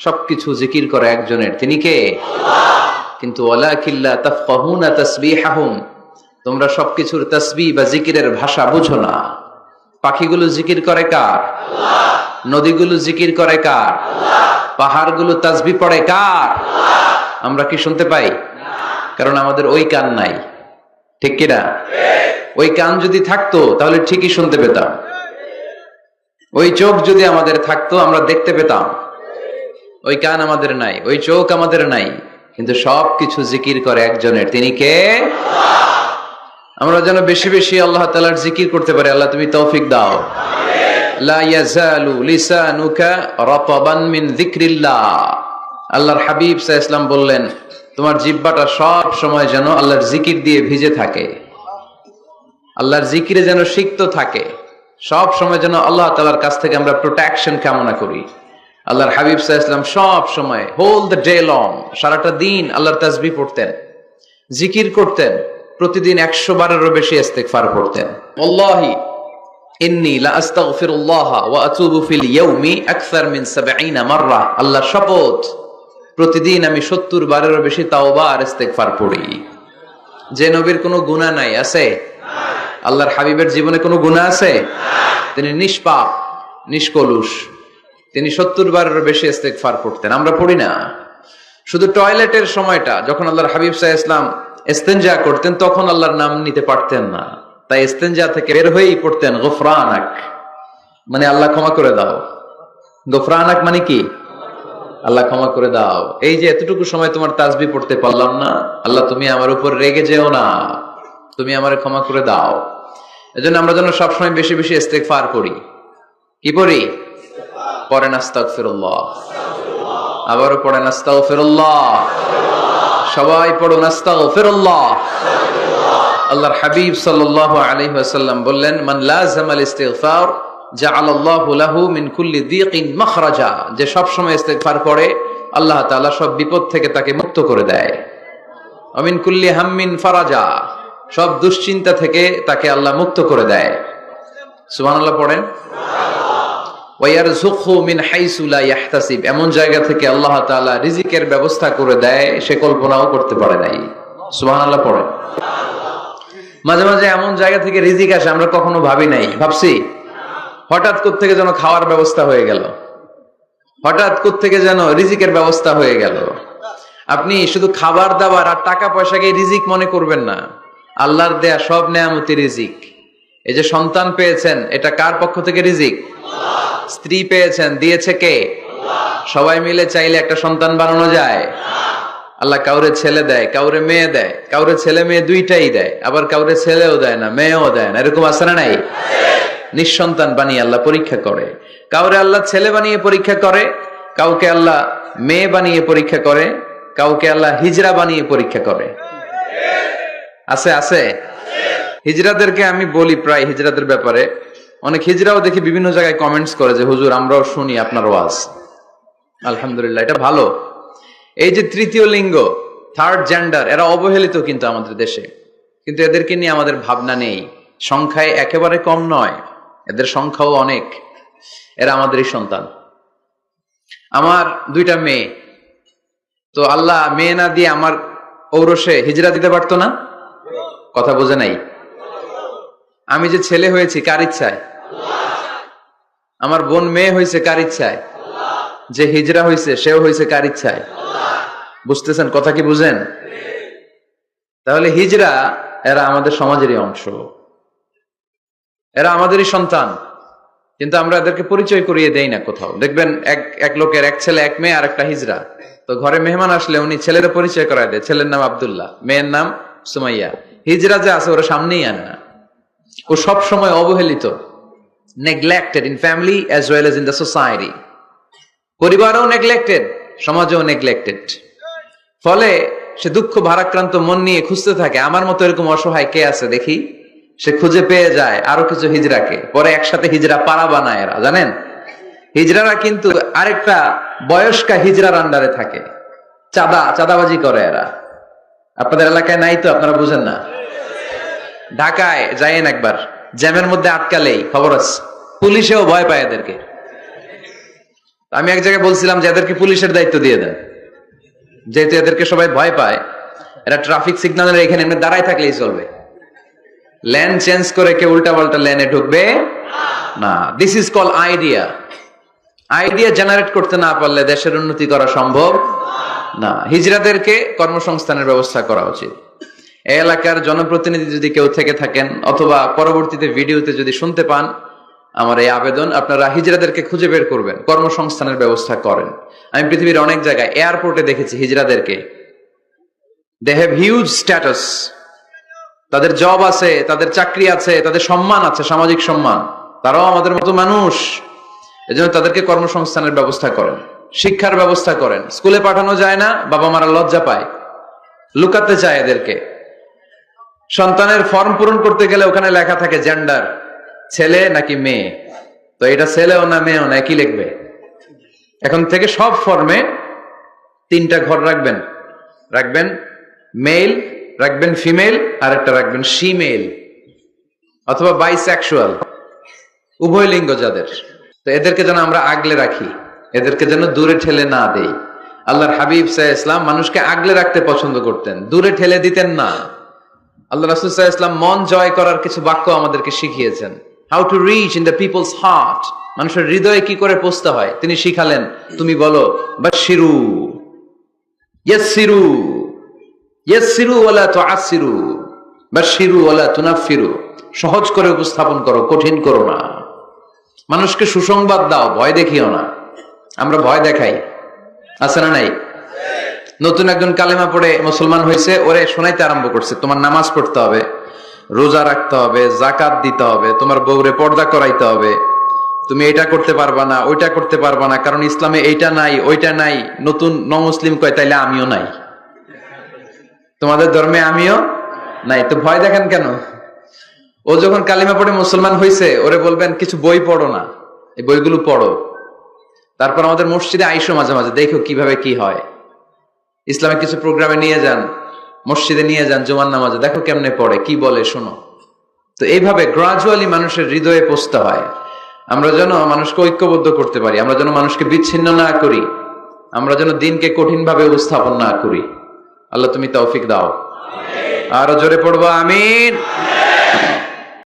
সবকিছু জিকির করে একজনের, তিনি কে? কিন্তু ওয়ালাকিল্লা তাফকাহুনা তাসবিহাহুম, তোমরা সবকিছুর তাসবিহ বা জিকিরের ভাষা বুঝো না। পাখিগুলো জিকির করে কার? নদীগুলো জিকির করে কার? পাহাড়গুলো তাসবিহ পড়ে কার? আমরা কি শুনতে পাই? কারণ আমাদের ওই কান নাই, ঠিক কিনা? ওই কান যদি থাকতো তাহলে ঠিকই শুনতে পেতাম। ওই চোখ যদি আমাদের থাকতো আমরা দেখতে পেতাম। ওই কান আমাদের নাই, ওই চোখ আমাদের নাই, কিন্তু সবকিছু জিকির করে একজনের, তিনি কে? আমরা যেন বেশি বেশি আল্লাহ তাআলার জিকির করতে পারি। আল্লাহ তুমি তৌফিক দাও। লা ইয়াজালু লিসানুকা রাতাবান মিন যিকরিল্লাহ। আল্লাহর হাবিব সাল্লাল্লাহু আলাইহি ওয়াসাল্লাম বললেন, তোমার জিহ্বাটা সব সময় যেন আল্লাহর জিকির দিয়ে ভিজে থাকে, আল্লাহর জিকিরে যেন সিক্ত থাকে। সব সময় যেন আল্লাহ তাআলার কাছ থেকে আমরা প্রোটেকশন কামনা করি। আল্লাহর হাবিব সাল্লাল্লাহু আলাইহি ওয়াসাল্লাম সব সময়, হোল দ্য ডে লং, সারাটা দিন আল্লাহর তাসবিহ পড়তেন, জিকির করতেন, প্রতিদিন 100 বারেরও বেশি ইস্তিগফার পড়তেন। ওয়াল্লাহি ইন্নী লা আস্তাগফিরুল্লাহ ওয়া আতুবু ফিল ইয়াউমি আকসার মিন 70 মাররা। আল্লাহর শপথ, প্রতিদিন আমি 70 বারেরও বেশি তাওবা আর ইস্তিগফার পড়ি। যে নবীর কোনো গুনাহ নাই, আছে? আল্লাহর হাবিবের জীবনে কোনো গুনাহ আছে? তিনি নিষ্পাপ, নিষ্কলুষ, তিনি 70 বারেরও বেশি ইস্তিগফার পড়তেন। আমরা পড়ি না। শুধু টয়লেটের সময়টা যখন আল্লাহর হাবিব সাল্লাল্লাহু আলাইহি ওয়াসাল্লাম ইস্তেনজা করতেন তখন আল্লাহর নাম নিতে পারতেন না, তাই ইস্তেনজা থেকে বের হয়েই পড়তেন গফরানাক, মানে আল্লাহ ক্ষমা করে দাও। গফরানাক মানে কি? আল্লাহ ক্ষমা করে দাও। এই যে এতটুকু সময় তোমার তাসবিহ পড়তে পারলাম না, আল্লাহ তুমি আমার উপর রেগে যেও না, তুমি আমারে ক্ষমা করে দাও। এজন্য আমরা যেন সবসময় বেশি বেশি ইস্তিগফার করি। কি পড়ি? পড়েন আস্তাগফিরুল্লাহ, আবারও পড়েন আস্তাগফিরুল্লাহ, সবাই পড়ুন আস্তাগফিরুল্লাহ। আল্লাহর হাবিব সাল্লাল্লাহু আলাইহি ওয়াসাল্লাম বললেন, মান লাযামাল ইস্তিগফার জাআলাল্লাহু লাহু মিন কুল্লি দীকিন মাখরাজা। যে সব সময় ইস্তিগফার করে আল্লাহ তাআলা সব বিপদ থেকে তাকে মুক্ত করে দেয়। ওয়া মিন কুল্লি হাম্মিন ফারাজা, সব দুশ্চিন্তা থেকে তাকে আল্লাহ মুক্ত করে দেয়। সুবহানাল্লাহ পড়েন। ওয়া ইয়ারযুকহু মিন হাইসু লা ইয়াহতাসিব, এমন জায়গা থেকে আল্লাহ তাআলা রিজিকের ব্যবস্থা করে দেয় সে কল্পনাও করতে পারে নাই। সুবহানাল্লাহ পড়েন। মাঝে মাঝে এমন জায়গা থেকে রিজিক আসে আমরা কখনো ভাবি নাই, ভাবছি? হঠাৎ কোত্থেকে যেন খাওয়ার ব্যবস্থা হয়ে গেল, হঠাৎ কোত্থেকে যেন রিজিকের ব্যবস্থা হয়ে গেল। আপনি শুধু খাবার দাবার আর টাকা পয়সাকে রিজিক মনে করবেন না, আল্লাহর দেয়া সব নেয়ামতি রিজিক। এই যে সন্তান পেয়েছেন, এটা কার পক্ষ থেকে রিজিক? স্ত্রী পেয়েছেন, দিয়েছে কে? সবাই মিলে চাইলে একটা সন্তান বানানো যায়? আল্লাহ কাউরে ছেলে দেয়, কাউরে মেয়ে দেয়, কাউরে ছেলে মেয়ে দুইটাই দেয়, আবার কাউরে ছেলেও দেয় না, মেয়েও দেয় না, এরকম আছে না নাই? নিঃসন্তান বানিয়ে আল্লাহ পরীক্ষা করে। কাউরে আল্লাহ ছেলে বানিয়ে পরীক্ষা করে, কাউকে আল্লাহ মেয়ে বানিয়ে পরীক্ষা করে, কাউকে আল্লাহ হিজরা বানিয়ে পরীক্ষা করে। আছে আছে। হিজরাদেরকে আমি বলি প্রায় হিজরাদের ব্যাপারে, অনেক হিজরাও দেখি বিভিন্ন জায়গায় কমেন্টস করে যে হুজুর আমরাও শুনি আপনার ওয়াজ। আলহামদুলিল্লাহ, এটা ভালো। এই যে তৃতীয় লিঙ্গ, থার্ড জেন্ডার, এরা অবহেলিত কিন্তু আমাদের দেশে, কিন্তু এদেরকে নিয়ে আমাদের ভাবনা নেই। সংখ্যায় একেবারে কম নয়, এদের সংখ্যাও অনেক। এরা আমাদেরই সন্তান। আমার 2টা মেয়ে, তো আল্লাহ মেয়ে না দিয়ে আমার ঔরসে হিজরা দিতে পারতো না? কথা বোঝে নাই? আমি যে ছেলে হয়েছি কার ইচ্ছায়? আমার বোন মেয়ে হয়েছে কার ইচ্ছায়? যে হিজরা হয়েছে সেও হয়েছে কার ইচ্ছায়? বুঝতেছেন কথা কি? বুঝেন? তাহলে হিজরা এরা আমাদের সমাজেরই অংশ, এরা আমাদেরই সন্তান, কিন্তু আমরা এদেরকে পরিচয় করিয়ে দেই না কোথাও। দেখবেন এক লোকের এক ছেলে এক মেয়ে আর একটা হিজরা, তো ঘরে মেহমান আসলে উনি ছেলের পরিচয় করায় দেয়, ছেলের নাম আব্দুল্লাহ, মেয়ের নাম সুমাইয়া। হিজরা যে আছে ওরা সামনেই আনে না। ও সব সময় অবহেলিত, neglected in family as well as in the society. পরিবারও নেগলেক্টেড, সমাজও নেগলেক্টেড। ফলে সে দুঃখ ভারাক্রান্ত মন নিয়ে খুঁজতে থাকে, আমার মতো এরকম অসহায় কে আছে দেখি। সে খুঁজে পেয়ে যায় আরো কিছু হিজড়াকে, পরে একসাথে হিজড়া পাড়া বানায় এরা। জানেন, হিজড়ারা কিন্তু আরেকটা বয়স্কা হিজড়ার আন্ডারে থাকে, চাঁদাবাজি করে এরা। আপনাদের এলাকায় নাই তো, আপনারা বুঝেন না। ঢাকায় যাইয়েন একবার, জ্যামের মধ্যে আটকালেই খবর আছে, পুলিশেও ভয় পায় এদেরকে। আমি এক জায়গায় বলছিলাম যে এদেরকে পুলিশের দায়িত্ব দিয়ে দেন, যেহেতু এদেরকে সবাই ভয় পায়, এরা ট্রাফিক সিগন্যালের এখানে এমনি দাঁড়ায় থাকলেই চলবে, লেন চেঞ্জ করে কেউ উল্টা পাল্টা লেনে ঢুকবে না। This is call idea. Idea generate করতে না পারলে দেশের উন্নতি করা সম্ভব না। হিজড়াদেরকে কর্মসংস্থানের ব্যবস্থা করা উচিত। এই এলাকার জনপ্রতিনিধি যদি কেউ থেকে থাকেন অথবা পরবর্তীতে ভিডিওতে যদি শুনতে পান, আমার এই আবেদন, আপনারা হিজড়াদেরকে খুঁজে বের করবেন, কর্মসংস্থানের ব্যবস্থা করেন। আমি পৃথিবীর অনেক জায়গায় এয়ারপোর্টে দেখেছি হিজড়াদেরকে, দে হ্যাভ হিউজ স্ট্যাটাস, তাদের জব আছে, তাদের চাকরি আছে, তাদের সম্মান আছে, সামাজিক সম্মান, তারাও আমাদের মতো মানুষ। এজন্য তাদেরকে কর্মসংস্থানের ব্যবস্থা করেন, শিক্ষার ব্যবস্থা করেন। স্কুলে পাঠানো যায় না, বাবা মারা লজ্জা পায়, লুকাতে চায় এদেরকে। সন্তানের ফর্ম পূরণ করতে গেলে ওখানে লেখা থাকে জেন্ডার, ছেলে নাকি মেয়ে, তো এটা ছেলেও না মেয়েও না, একই লিখবে। এখন থেকে সব ফর্মে 3টা ঘর রাখবেন, রাখবেন মেল, রাখবেন ফিমেল, আর একটা রাখবেন শিমেল অথবা বাইসেক্সুয়াল, উভয় লিঙ্গ যাদের। তো এদেরকে যেন আমরা আগলে রাখি, এদেরকে যেন দূরে ঠেলে না দেই। আল্লাহর হাবিব সাল্লাল্লাহু আলাইহি ওয়াসাল্লাম মানুষকে আগলে রাখতে পছন্দ করতেন, দূরে ঠেলে দিতেন না। আল্লাহ রাসূল সাল্লাল্লাহু আলাইহি ওয়াসাল্লাম মন জয় করার কিছু বাক্য আমাদেরকে শিখিয়েছেন, how to reach in the people's heart, মানুষের হৃদয়ে কি করে পৌঁছতে হয় তিনি শিখালেন। তুমি বলো বাশশিরু, ইয়াসসিরু, ইয়াসসিরু ওয়ালা তুআসসিরু, বাশশিরু ওয়ালা তুনাফফিরু, সহজ করে উপস্থাপন করো, কঠিন করো না। মানুষকে সুসংবাদ দাও, ভয় দেখিও না। আমরা ভয় দেখাই, আছে না নাই? নতুন একজন কালেমা পড়ে মুসলমান হয়েছে, ওরে শোনাইতে আরম্ভ করছে, তোমার নামাজ পড়তে হবে, রোজা রাখতে হবে, জাকাত দিতে হবে, তোমার বউরে পর্দা করাইতে হবে, তুমি এটা করতে পারবা না, ওইটা করতে পারবা না, কারণ ইসলামে এইটা নাই ওইটা নাই। নতুন মুসলিম কয় তাইলে আমিও নাই, তোমাদের ধর্মে আমিও নাই, তো ভয় দেখেন কেন? ও যখন কালিমা পড়ে মুসলমান হয়েছে, ওরে বলবেন কিছু বই পড়ো না, এই বইগুলো পড়ো, তারপর আমাদের মসজিদে আইসো মাঝে মাঝে, দেখো কিভাবে কি হয়। ইসলামিক কিছু প্রোগ্রামে নিয়ে যান, মসজিদে নিয়ে যান, জুমার নামাজে, দেখো কেমনে পড়ে, কি বলে শোনো। তো এইভাবে গ্রাজুয়ালি মানুষের হৃদয়ে পৌঁছতে হয়। আমরা যেন মানুষকে ঐক্যবদ্ধ করতে পারি, আমরা যেন মানুষকে বিচ্ছিন্ন না করি, আমরা যেন দিনকে কঠিন ভাবে উপস্থাপন না করি। আল্লাহ তুমি তৌফিক দাও। আরো জোরে পড়বো আমিন।